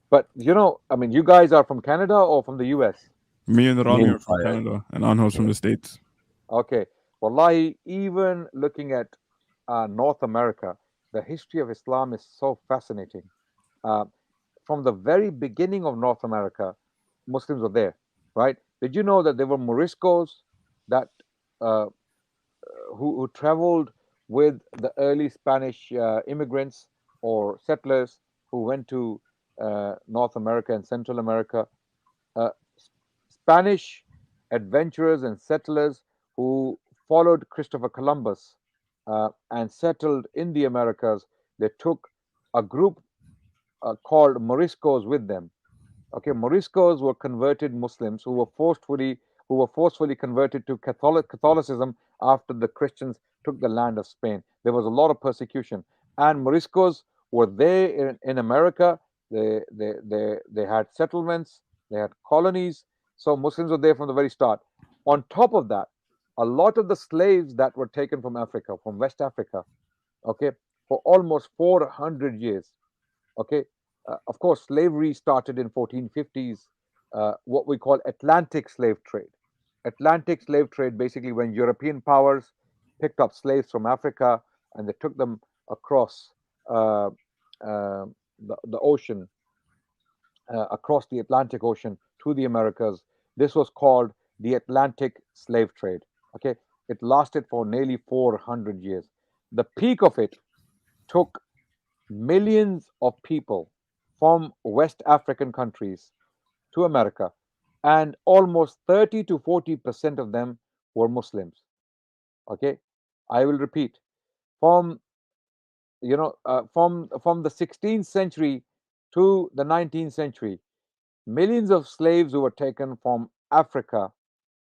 But I mean, you guys are from Canada or from the US? Me and Me Rami and are from Fire. Canada, and Anho's from Yeah. the States. Okay. Wallahi, even looking at North America, the history of Islam is so fascinating. Uh, from the very beginning of North America, Muslims were there, right? Did you know that there were Moriscos that uh, who traveled with the early Spanish immigrants or settlers who went to North America and Central America? uh, Spanish adventurers and settlers who followed Christopher Columbus and settled in the Americas. They took a group called Moriscos with them. Okay, Moriscos were converted Muslims who were forcefully converted to Catholicism after the Christians took the land of Spain. There was a lot of persecution, and Moriscos were there in America. They had settlements, they had colonies. So Muslims were there from the very start. On top of that, a lot of the slaves that were taken from Africa, from West Africa, okay, for almost 400 years. Okay, of course, slavery started in 1450s. What we call Atlantic slave trade. Atlantic slave trade, basically, when European powers picked up slaves from Africa and they took them across uh, the ocean, across the Atlantic Ocean to the Americas. This was called the Atlantic slave trade. Okay, it lasted for nearly 400 years. The peak of it took millions of people from West African countries to America, and almost 30 to 40% of them were Muslims. Okay, I will repeat. From from the 16th century to the 19th century, millions of slaves who were taken from Africa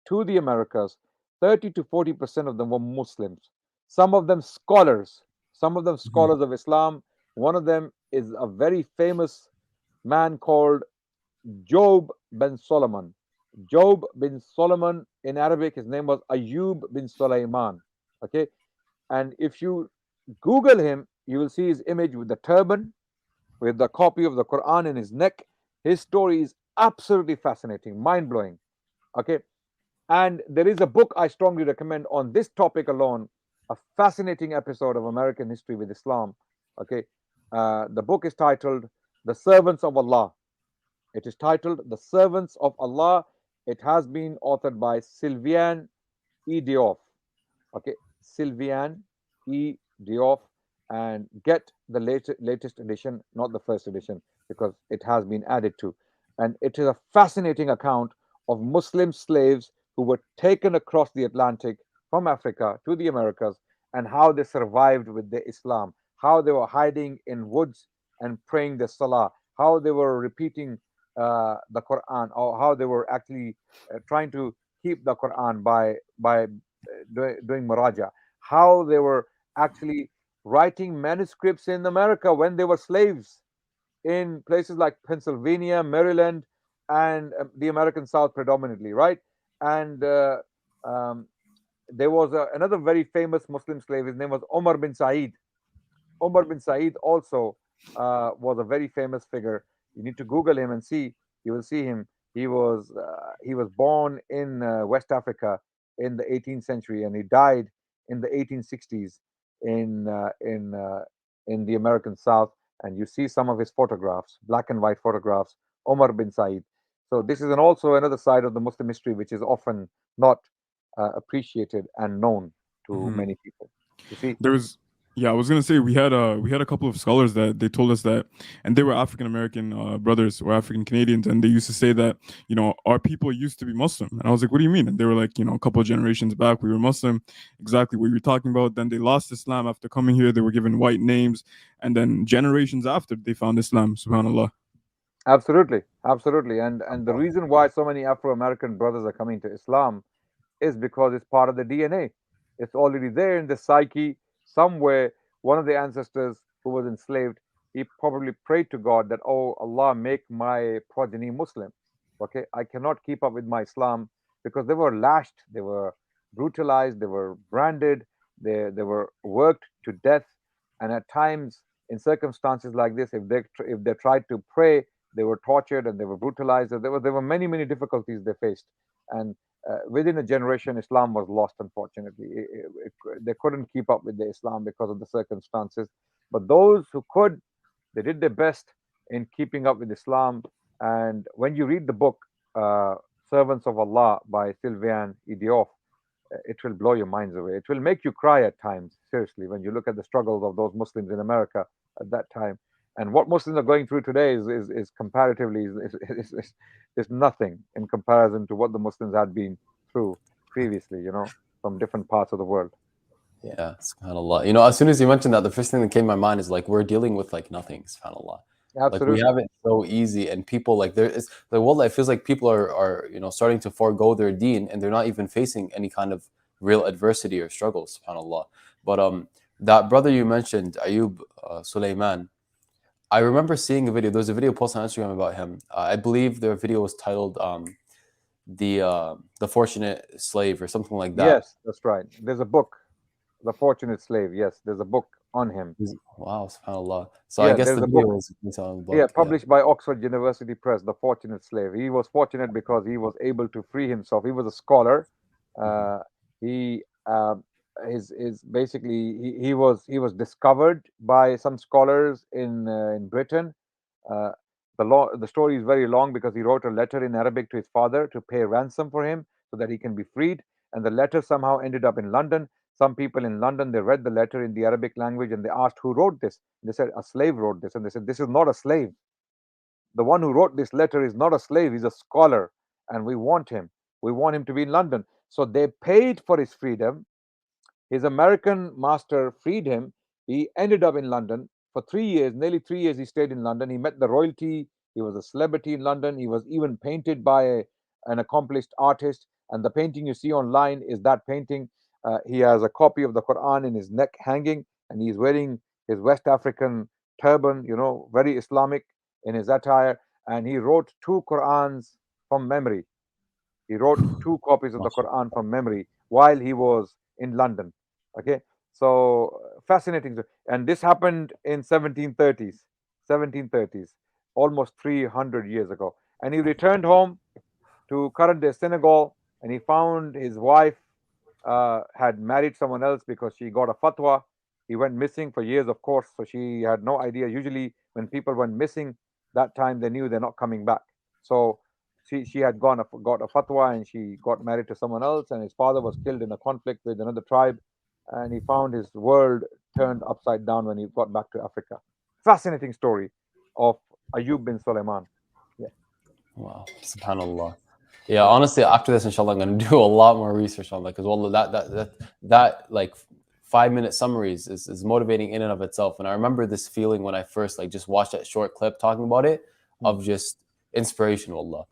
to the Americas, 30 to 40% of them were Muslims. Some of them scholars, some of them Mhm. scholars of Islam. One of them is a very famous man called Job bin Solomon. Job bin Solomon, in Arabic, his name was Ayub bin Sulaiman. Okay, and if you Google him, you will see his image with the turban, with the copy of the Quran in his neck. His story is absolutely fascinating, mind blowing. Okay, and there is a book I strongly recommend on this topic alone, a fascinating episode of American history with Islam. Okay, the book is titled The Servants of Allah. It is titled The Servants of Allah. It has been authored by Sylviane E. Diouf. Okay, Sylviane E. Diouf, and get the latest edition, not the first edition, because it has been added to. And it is a fascinating account of Muslim slaves who were taken across the Atlantic from Africa to the Americas and how they survived with the Islam, how they were hiding in woods and praying the Salah, how they were repeating the Quran, or how they were actually trying to keep the Quran by doing muraja, how they were actually writing manuscripts in America when they were slaves in places like Pennsylvania, Maryland, and the American South predominantly, right? And um, there was another very famous Muslim slave. His name was Omar bin Said. Omar bin Said also was a very famous figure. You need to Google him and see. You will see him. He was born in West Africa in the 18th century, and he died in the 1860s in uh, in uh, in the American South. And you see some of his photographs, black and white photographs. Omar bin Said. So this is also another side of the Muslim history which is often not appreciated and known to Mhm. many people. You see. There was, yeah, I was gonna say we had a couple of scholars that they told us that, and they were African American brothers or African Canadians, and they used to say that our people used to be Muslim, and I was like, what do you mean? And they were like, a couple of generations back we were Muslim, exactly what you were talking about. Then they lost Islam after coming here. They were given white names, and then generations after they found Islam. Subhanallah. Absolutely, absolutely, and the reason why so many Afro American brothers are coming to Islam is because it's part of the DNA. It's already there in the psyche somewhere. One of the ancestors who was enslaved, he probably prayed to God that, oh Allah, make my progeny Muslim. Okay, I cannot keep up with my Islam because they were lashed, they were brutalized, they were branded, they were worked to death, and at times in circumstances like this, if they tried to pray, they were tortured and they were brutalized. There were many many difficulties they faced, and within a generation, Islam was lost. Unfortunately, they couldn't keep up with the Islam because of the circumstances. But those who could, they did their best in keeping up with Islam. And when you read the book "Servants of Allah" by Sylvain Idioff, it will blow your minds away. It will make you cry at times, seriously, when you look at the struggles of those Muslims in America at that time. And what Muslims are going through today is comparatively is nothing in comparison to what the Muslims had been through previously, from different parts of the world. Yeah, subhanAllah. As soon as you mentioned that, the first thing that came to my mind is like we're dealing with like nothing, subhanAllah. Like we Absolutely. have it so easy, and people like there is like wallah, it feels like people are starting to forego their deen, and they're not even facing any kind of real adversity or struggle, subhanAllah. But that brother you mentioned, Ayub Sulaiman, I remember seeing a video. There was a video posted on Instagram about him. I believe the video was titled the Fortunate Slave or something like that. Yes, that's right. There's a book, The Fortunate Slave. Yes, there's a book on him. Wow, subhanAllah. So I Yeah, guess there's the a book. video was based on the Yeah, book. Yeah. published by Oxford University Press, The Fortunate Slave. He was fortunate because he was able to free himself. He was a scholar. Mhm. He is basically he was discovered by some scholars in Britain. Uh, the story is very long because he wrote a letter in Arabic to his father to pay ransom for him so that he can be freed. And the letter somehow ended up in London. Some people in London, they read the letter in the Arabic language and they asked who wrote this. They said a slave wrote this, and they said this is not a slave. The one who wrote this letter is not a slave, he's a scholar, and we want him. We want him to be in London. So they paid for his freedom. His American master freed him. He ended up in London for 3 years, nearly 3 years. He stayed in London. He met the royalty. He was a celebrity in London. He was even painted by an accomplished artist. And the painting you see online is that painting. He has a copy of the Quran in his neck hanging, and he's wearing his West African turban, very Islamic in his attire. And he wrote two Qurans from memory. He wrote two copies of the Mashallah. Quran from memory while he was in London. Okay, so fascinating. And this happened in 1730s, 1730s, almost 300 years ago. And he returned home to current day Senegal, and he found his wife had married someone else because she got a fatwa. He went missing for years, of course, so she had no idea. Usually, when people went missing, that time they knew they're not coming back. So she had got a fatwa, and she got married to someone else, and his father was killed in a conflict with another tribe, and he found his world turned upside down when he got back to Africa. Fascinating story of Ayub bin Sulaiman. Yeah. Wow, subhanallah. Yeah, honestly, after this, inshallah, I'm gonna do a lot more research on that because well, that like 5 minute summaries is motivating in and of itself. And I remember this feeling when I first like just watched that short clip talking about it Mm. of just inspiration, wallah.